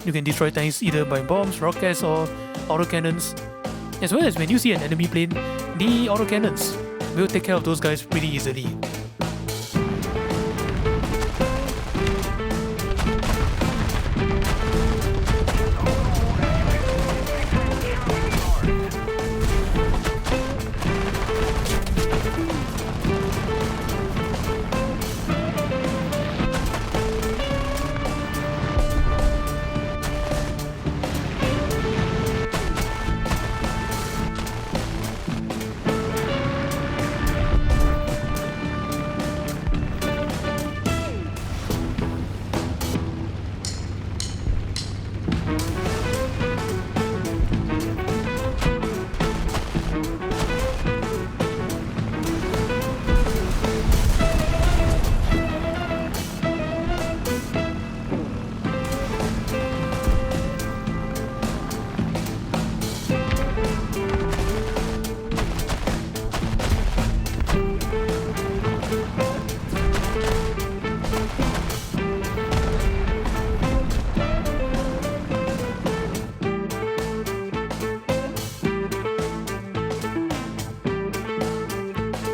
You can destroy tanks either by bombs, rockets, or autocannons. As well as when you see an enemy plane, the autocannons will take care of those guys pretty easily.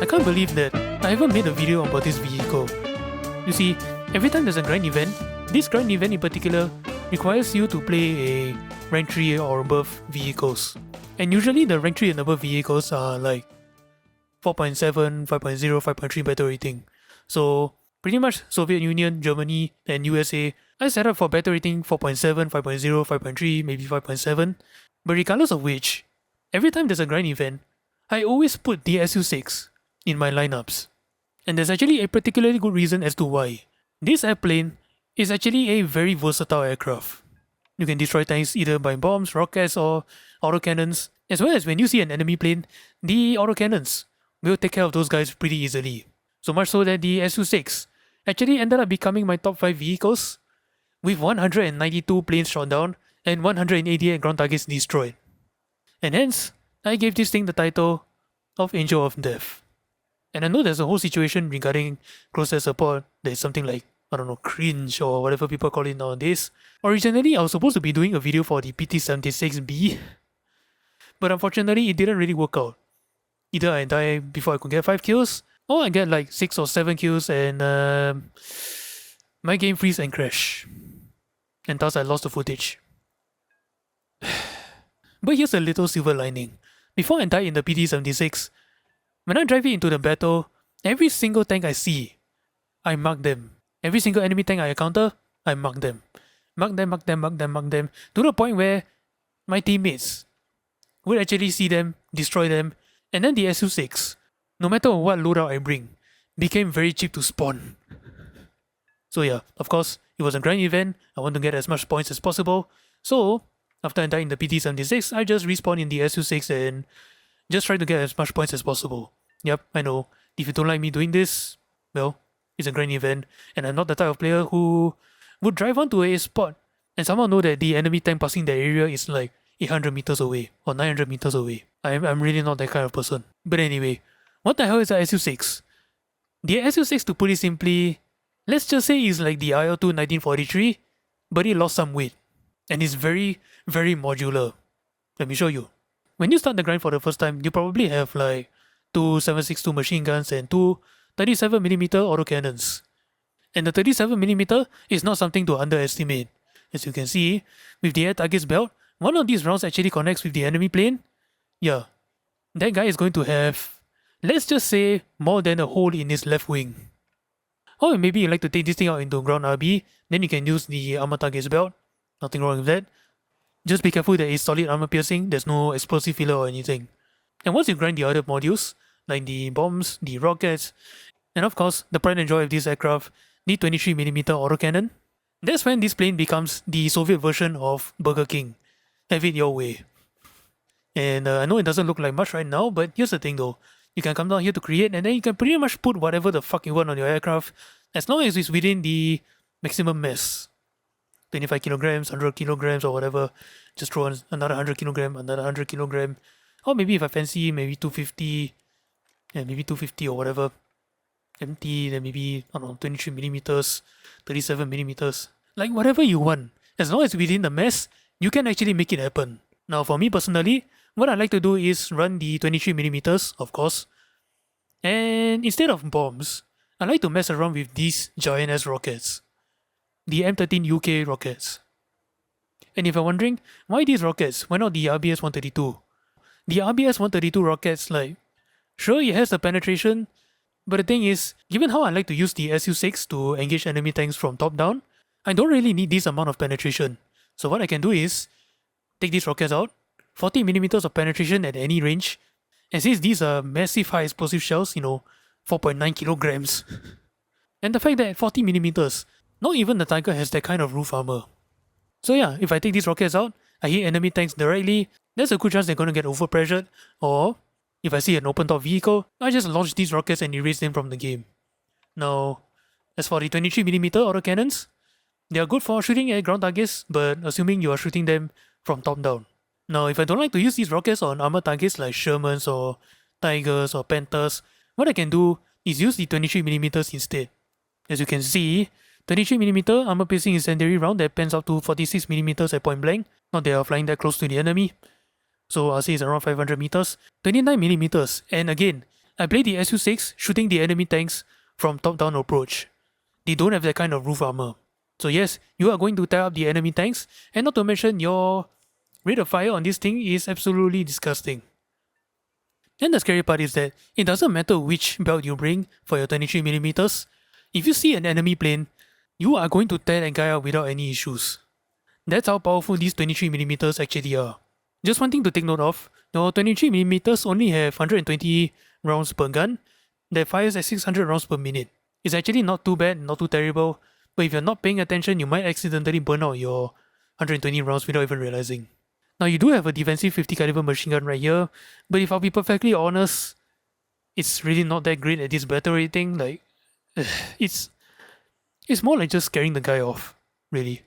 I can't believe that I haven't made a video about this vehicle. You see, every time there's a grind event, this grind event in particular requires you to play a rank 3 or above vehicles. And usually the rank 3 and above vehicles are like 4.7, 5.0, 5.3 battle rating. So pretty much Soviet Union, Germany, and USA, I set up for battle rating 4.7, 5.0, 5.3, maybe 5.7. But regardless of which, every time there's a grind event, I always put the Su-6 in my lineups. And there's actually a particularly good reason as to why. This airplane is actually a very versatile aircraft. You can destroy tanks either by bombs, rockets, or autocannons. As well as when you see an enemy plane, the autocannons will take care of those guys pretty easily. So much so that the Su-6 actually ended up becoming my top 5 vehicles, with 192 planes shot down and 188 ground targets destroyed. And hence, I gave this thing the title of Angel of Death. And I know there's a whole situation regarding close air support. There's something like, I don't know, cringe or whatever people call it nowadays. Originally, I was supposed to be doing a video for the PT-76B, but unfortunately, it didn't really work out. Either I die before I could get 5 kills, or I get like 6 or 7 kills and my game freeze and crash. And thus I lost the footage. But here's a little silver lining. Before I die in the PT-76, when I drive it into the battle, every single tank I see, I mark them. Every single enemy tank I encounter, I mark them. Mark them, mark them, mark them, mark them, to the point where my teammates would actually see them, destroy them, and then the Su-6, no matter what loadout I bring, became very cheap to spawn. So yeah, of course, it was a grind event, I want to get as much points as possible, so after I die in the PT-76, I just respawn in the Su-6 and just try to get as much points as possible. Yep, I know. If you don't like me doing this, well, it's a grind event, and I'm not the type of player who would drive onto a spot and somehow know that the enemy tank passing that area is like 800 meters away or 900 meters away. I'm really not that kind of person. But anyway, what the hell is a Su-6? The Su-6, to put it simply, let's just say is like the IL-2 1943, but it lost some weight. And it's very, very modular. Let me show you. When you start the grind for the first time, you probably have like 2 7.62 machine guns and 2 37mm autocannons. And the 37mm is not something to underestimate. As you can see, with the air targets belt, one of these rounds actually connects with the enemy plane. Yeah, that guy is going to have, let's just say, more than a hole in his left wing. Or maybe you like to take this thing out into ground RB, then you can use the armor targets belt. Nothing wrong with that. Just be careful that it's solid armor piercing, there's no explosive filler or anything. And once you grind the other modules, like the bombs, the rockets, and of course, the pride and joy of this aircraft, the 23mm autocannon, that's when this plane becomes the Soviet version of Burger King. Have it your way. And I know it doesn't look like much right now, but here's the thing though. You can come down here to create, and then you can pretty much put whatever the fuck you want on your aircraft, as long as it's within the maximum mass. 25 kilograms, 100 kilograms, or whatever. Just throw on another 100 kilogram, another 100 kilogram. Or maybe if I fancy, maybe 250, and maybe 250 or whatever. Empty, then maybe, I don't know, 23 millimeters, 37 millimeters. Like whatever you want. As long as within the mess, you can actually make it happen. Now for me personally, what I like to do is run the 23mm, of course. And instead of bombs, I like to mess around with these giant ass rockets. The M13 UK rockets. And if you're wondering, why these rockets? Why not the RBS 132? The RBS 132 rockets, like, sure it has the penetration, but the thing is, given how I like to use the SU6 to engage enemy tanks from top down, I don't really need this amount of penetration. So what I can do is, take these rockets out, 40mm of penetration at any range, and since these are massive high explosive shells, 4.9 kilograms, and the fact that 40mm, not even the Tiger has that kind of roof armor. So yeah, if I take these rockets out, I hit enemy tanks directly, there's a good chance they're gonna get overpressured, or if I see an open top vehicle, I just launch these rockets and erase them from the game. Now, as for the 23mm autocannons, they are good for shooting at ground targets, but assuming you are shooting them from top down. Now, if I don't like to use these rockets on armored targets like Shermans or Tigers or Panthers, what I can do is use the 23mm instead. As you can see, 23mm armor piercing incendiary round that pans up to 46mm at point blank, not that they are flying that close to the enemy. So I'll say it's around 500 meters. 29mm, and again, I play the SU6 shooting the enemy tanks from top-down approach. They don't have that kind of roof armor. So yes, you are going to tear up the enemy tanks, and not to mention your rate of fire on this thing is absolutely disgusting. And the scary part is that it doesn't matter which belt you bring for your 23mm, if you see an enemy plane, you are going to tear that guy out without any issues. That's how powerful these 23mm actually are. Just one thing to take note of, your 23mm only have 120 rounds per gun that fires at 600 rounds per minute. It's actually not too bad, not too terrible, but if you're not paying attention, you might accidentally burn out your 120 rounds without even realizing. Now you do have a defensive 50 caliber machine gun right here, but if I'll be perfectly honest, it's really not that great at this battle rating. Like, it's more like just scaring the guy off, really.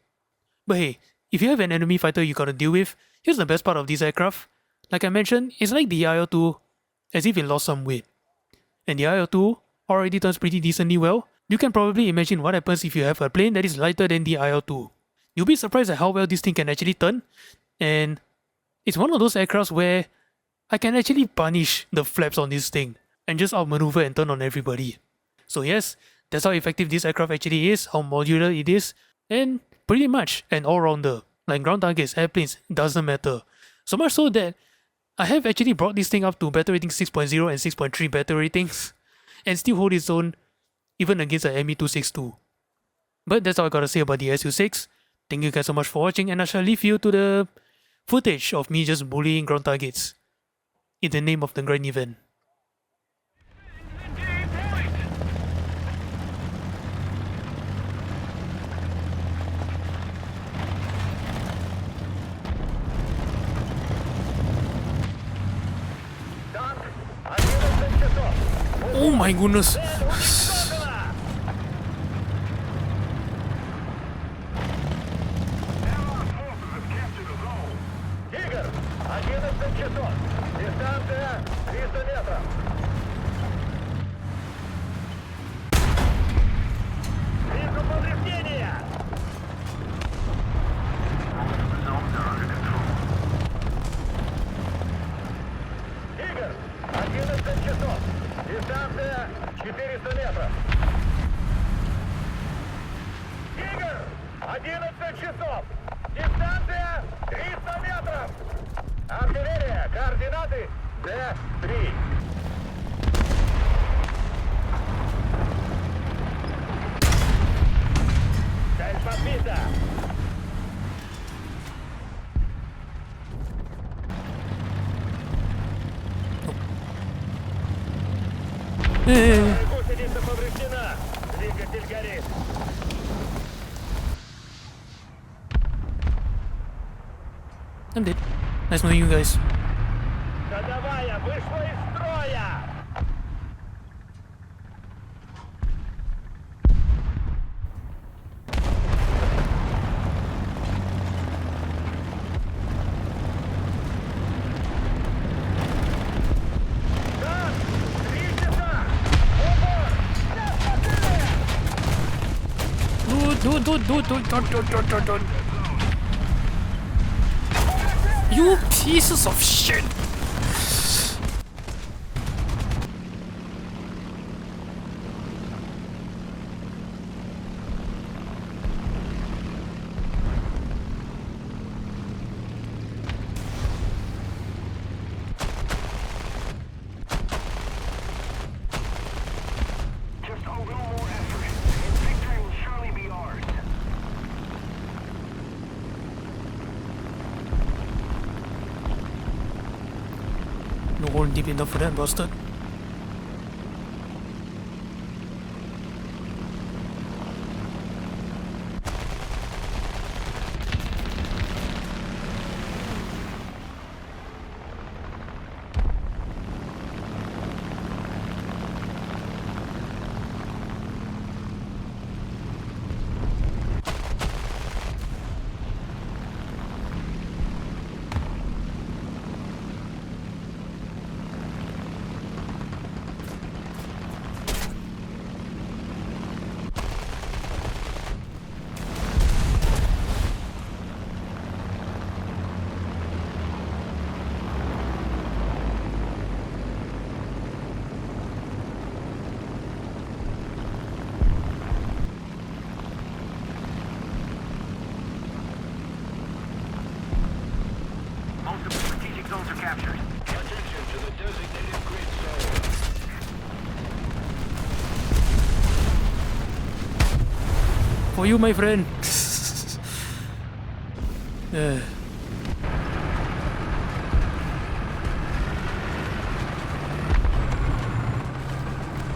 But hey, if you have an enemy fighter you gotta deal with, here's the best part of this aircraft. Like I mentioned, it's like the IL-2 as if it lost some weight. And the IL-2 already turns pretty decently well. You can probably imagine what happens if you have a plane that is lighter than the IL-2. You'll be surprised at how well this thing can actually turn, and it's one of those aircrafts where I can actually punish the flaps on this thing and just outmaneuver and turn on everybody. So yes, that's how effective this aircraft actually is, how modular it is, and pretty much an all-rounder. Like ground targets, airplanes, doesn't matter. So much so that I have actually brought this thing up to battle rating 6.0 and 6.3 battle ratings and still hold its own even against a ME262. But that's all I gotta say about the SU6. Thank you guys so much for watching, and I shall leave you to the footage of me just bullying ground targets in the name of the grand event. Oh my goodness. Тигр, 11 часов. Дистанция 300 метров. Вижу повреждения. Тигр, 11 часов. Дистанция 400 метров. Тигр, 11 часов. Дистанция 300 метров. Артиллерия, координаты Д3. Цель подбита. Гусеница повреждена. Двигатель горит. I'm dead. Nice knowing you guys. Ходовая вышла из строя. Так, 3 часа. Упор. Dude. You pieces of shit! Just a little more effort, and victory will surely be ours. No hole deep enough for that bastard. Multiple strategic zones are captured. Attention to the designated grid zone. For you, my friend.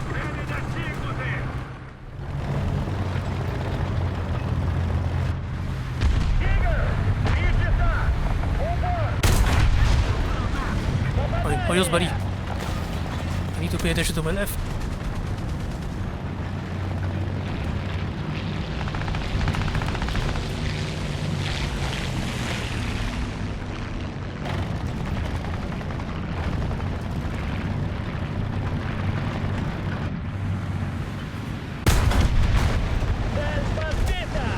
Цели достигнуты! Тигр! 3 часа! Упор! Oh, yours, buddy. I need to pay attention to my left. Цель подбита!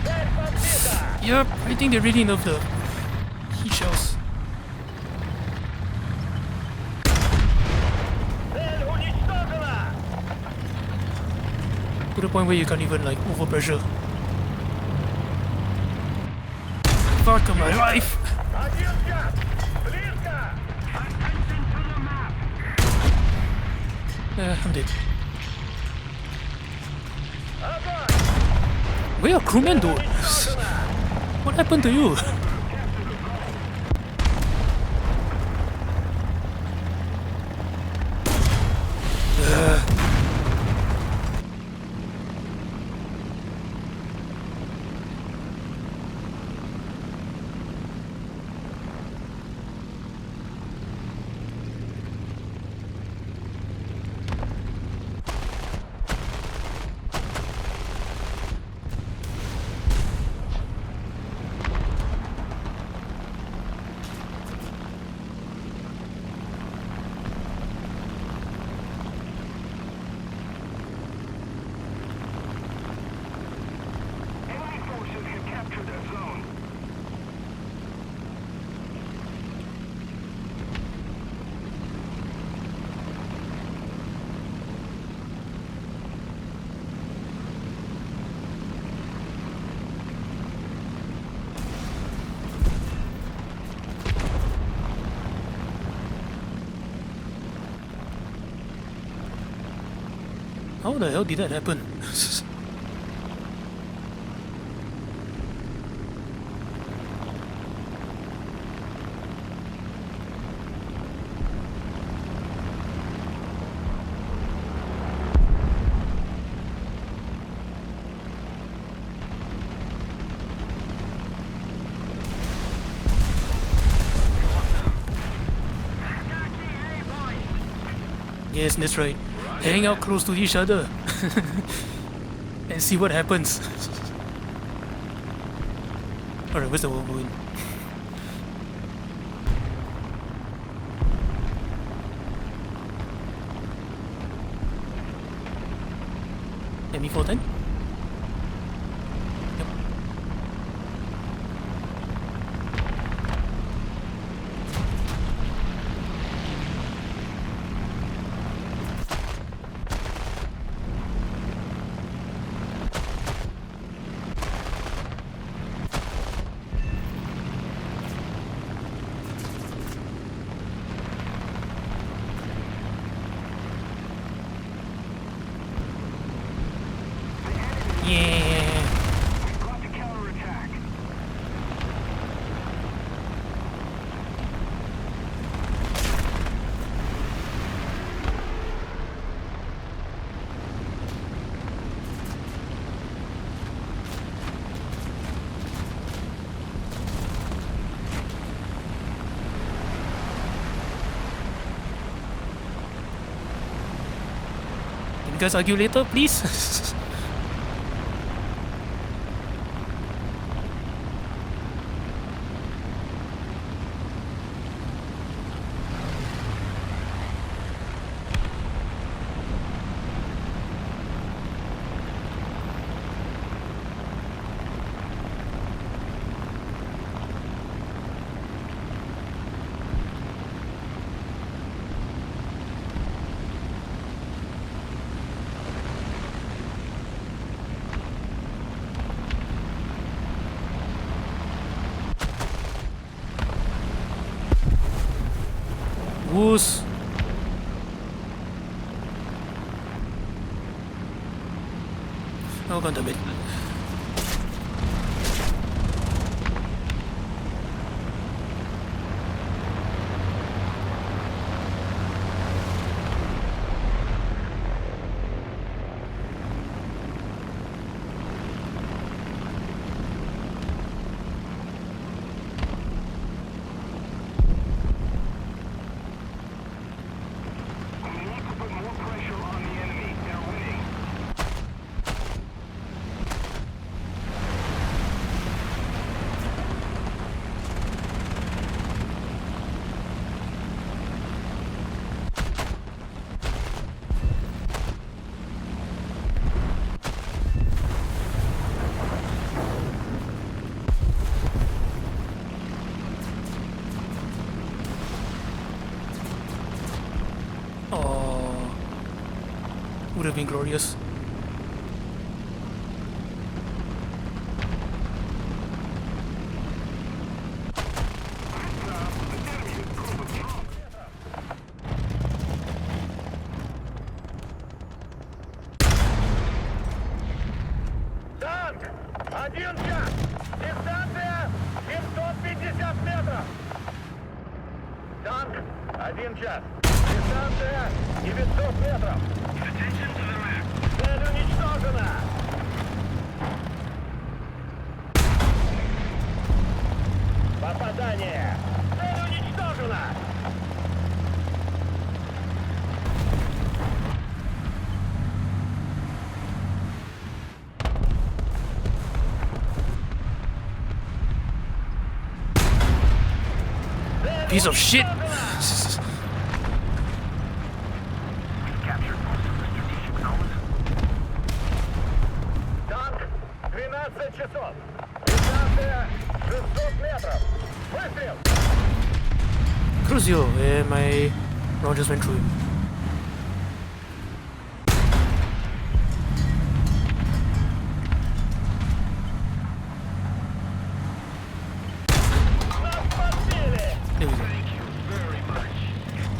Цель подбита! Yep, I think they really nerfed the heat shells. Цель уничтожена! To the point where you can't even like overpressure. Fuck my life! Один час! Близко! Attention to the map! I'm dead. Огонь! Where are crewmen though? Уничтожена! What happened to you? Enemy forces have captured that zone. How the hell did that happen? Yes, that's right. Hang out close to each other and see what happens. Alright, where's the world going? ME410. Yep. Yeah. Got to counterattack. Can you guys argue later, please? Woos. Oh god damn it. We need to put more pressure on the enemy. They're winning. Oh, would have been glorious. Танк! 1 час! Дистанция 750 метров! Танк! 1 час! Дистанция 900 метров! Цель уничтожена! Попадание! Цель уничтожена! Piece of shit. Captured most of the strategic zones. Танк! 12 часов! Дистанция 600 метров! Выстрел! Crucio, and my round just went through him. Нас подбили! There we go. Thank you very much.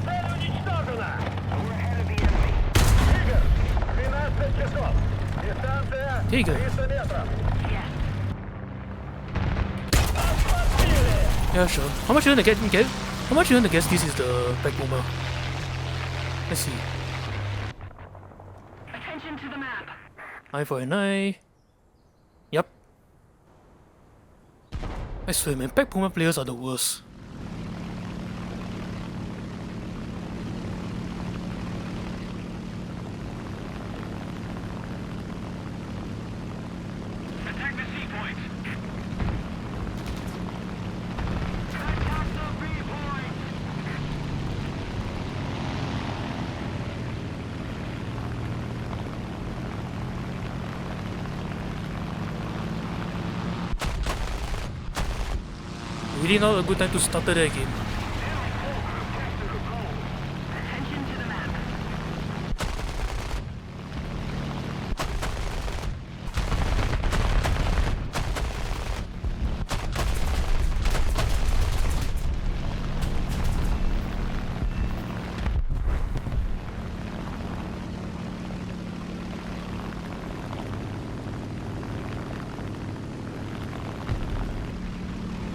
Цель уничтожена! We're ahead of the enemy. Тигр! 12 часов! Дистанция Тигр. 300 метров! Нас подбили! Yeah, sure. How much you want to get? How much you want to guess this is the back boomer? Let's see. Attention to the map. Eye for an eye. Yup. I swear, man, back boomer players are the worst. Attack the C point! Really not a good time to stutter there again. Attention to the map.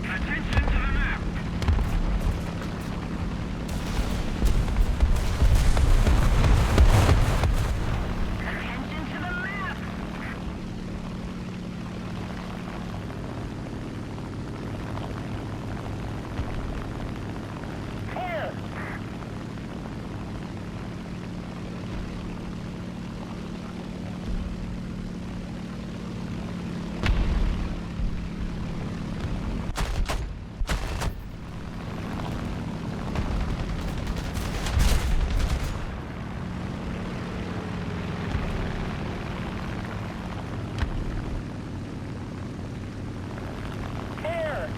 Attention to the map. Attention to the map. Here. Here.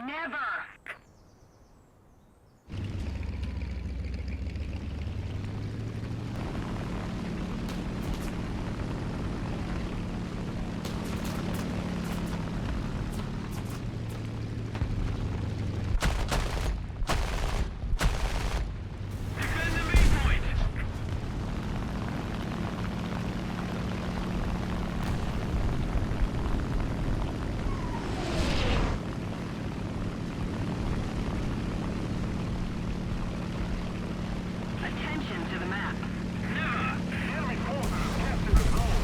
Never. Defend the main point. Attention to the map. Never. Enemy forces have captured the goal.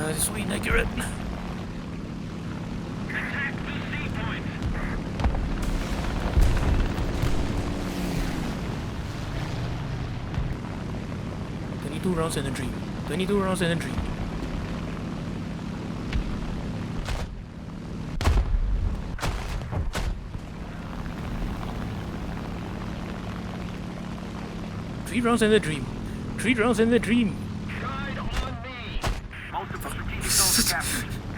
This is inaccurate. Attack the C point. 22 rounds and a dream. 22 rounds and a dream. Three rounds and a dream. 3 rounds and a dream. Guide on me. Most of the strategic zones are captured.